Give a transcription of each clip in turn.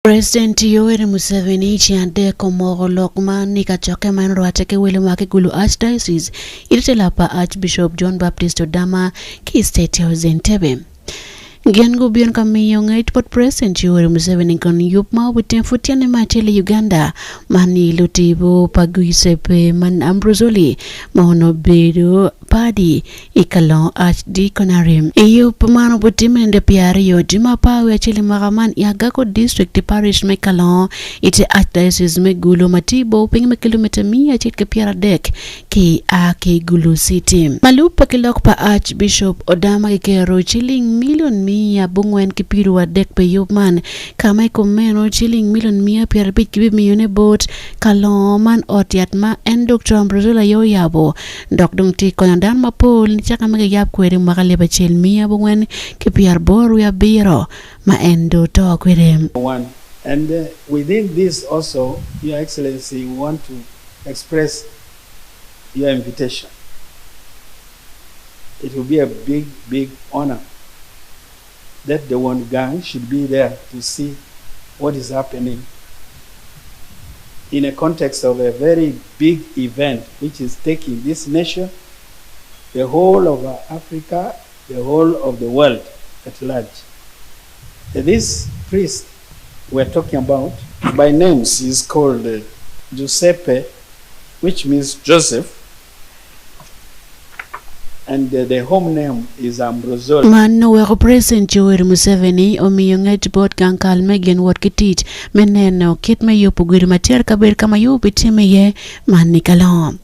President Yoweri Museveni chiande komoro lokman nikachoke manro ateke wele wake gulu Archdiocese ilitelapa Archbishop John Baptist Odama ki State House Entebbe. Giango bion kamiyo ngait pot President Yoweri Museveni kon yupma witen futiane machele Uganda mani lutibo paguisepe man ambrozoli mahono bedo padi ikalon Archdeaconary yup mano butimende piari yo jima pawe chile magaman yagako district parish me kalon ite Archdiocese me gulu matibo ping me kilometer mia chitke piara dek ki ake gulu city malupa kilok pa Archbishop Odama kikero chilling million mia bungwen kipiru wa dek pe yupman kama komeno chilling million mia piara bit kibi miyone bot kalon man otiat ma en Dr. Ambrozola yo yabo dok ti dan mapol ni chaka mega yap kwere makale bachel mia bungwen kipiar boru ya biro ma endo to kwere one. And within this also, Your Excellency, we want to express your invitation. It will be a big honor that the one gang should be there to see what is happening in a context of a very big event which is taking this nation, the whole of Africa, the whole of the world at large. This priest we're talking about, by names, he's called Giuseppe, which means Joseph, and the home name is Ambrosoli. Man we represent Yoweri Museveni omiyonget bot kankal megen what kitich meneno kit me yupugir mater kaber kama yupitime ye manikalom.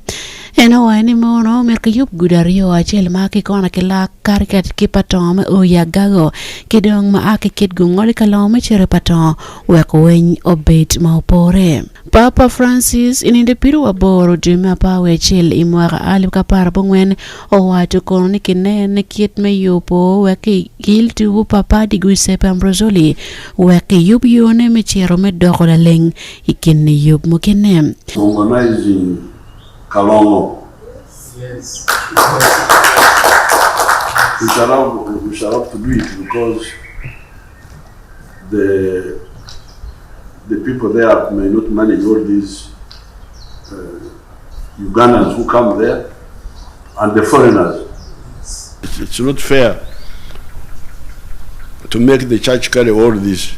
Eno wani mono merka yup gudario achel ma ki kona ke la karkat ki patom o ya gago kidong ma ake kit gungoli kalome chere patom weko wen obet ma opore. Papa Francis ininde piru aboro jima pa wechel imwara alip kapara bongwen o watu kono ni kine kit me yupo weki giltu papa di Giuseppe Ambrozoli weki yup yone me chero me dokola leng ikine yup mukine. Organizing Kalongo. Yes. We shall have to do it because the people there may not manage all these Ugandans who come there and the foreigners. It's not fair to make the church carry all this.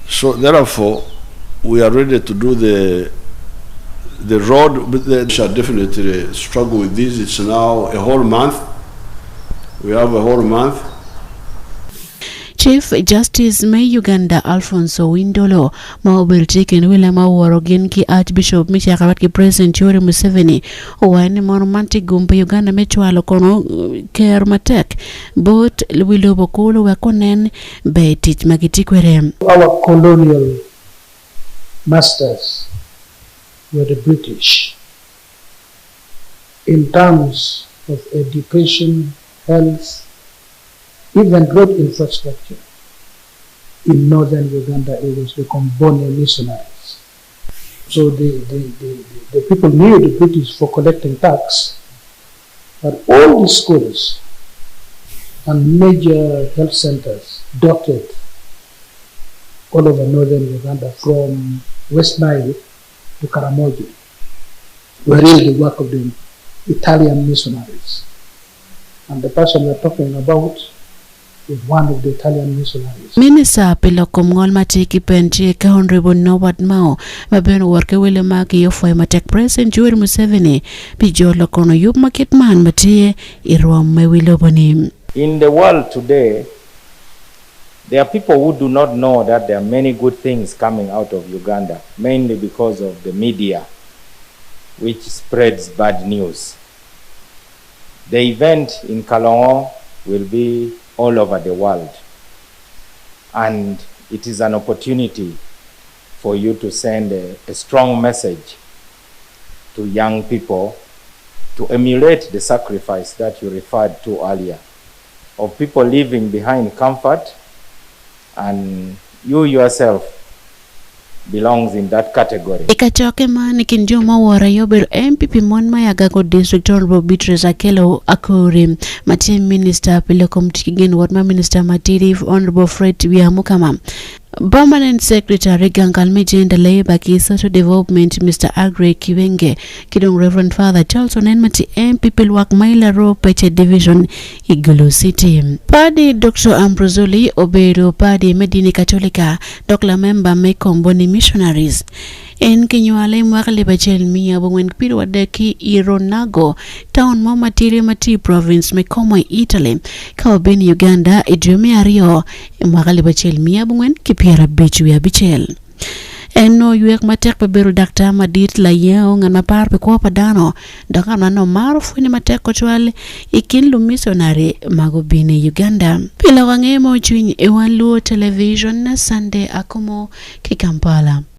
So therefore, we are ready to do the road, but they shall definitely struggle with this. It's now a whole month. We have a whole month. Chief Justice May Uganda Alfonso Windolo maobel chicken William Aworogen ki Archbishop Michakabat ki President Yoweri Museveni wani monumanti gumpe Uganda mechwalo kono ker matek bot wilo bokolo wakonen betich magitikwere. Our colonial masters were the British. In terms of education, health, even road infrastructure, in northern Uganda it was the Combonian missionaries. So the people knew the British for collecting tax, but all the schools and major health centers dotted all over northern Uganda from West Nile to Karamoja were really the work of the Italian missionaries. And the person we're talking about is one of the Italian missionaries. Minisa pilokom ngol matiki penchi ka Honorable Nowat Mao maben worke wele maki yo foi matek President Yoweri Museveni pijo lokono yup market man matie irwam mewilo bonim. In the world today, there are people who do not know that there are many good things coming out of Uganda, mainly because of the media, which spreads bad news. The event in Kalongo will be all over the world, and it is an opportunity for you to send a strong message to young people to emulate the sacrifice that you referred to earlier, of people leaving behind comfort, and you yourself belongs in that category. Ikachoke man kinjoma wara yober MPP mon mayaga ko district honorable Beatrice Akelo Akuri Mati Minister Pilokom Tikigen Watma Minister Matiri Honorable Fred Wiamukama Permanent Secretary Gangal Mijenda Labour Ki Social Development Mr. Agre Kiwenge Kidong Reverend Father Charles Onenmati MPP Wak Maila Ro Peche Division Igulu City. Padi Dr. Ambrosoli Obero Padi Medini Katolika Dr. Member Mekomboni Missionaries en kinyuale mwakale bachel miya bongwen piru wadeki Ironago town mama tiri mati province Mekomo Italy kawabeni Uganda idrumi ario mwakale bachel miya bongwen kipiera bichu ya bichel eno yuek matek beberu dakta madit la yeo ngan mapar pe kwa padano daka nano maru fwini matek kochwal ikin lu missionary magobini Uganda. Pila Wan Angeya Ma Ocwiny Wan Luo Television na Sunday Akomo Kikampala.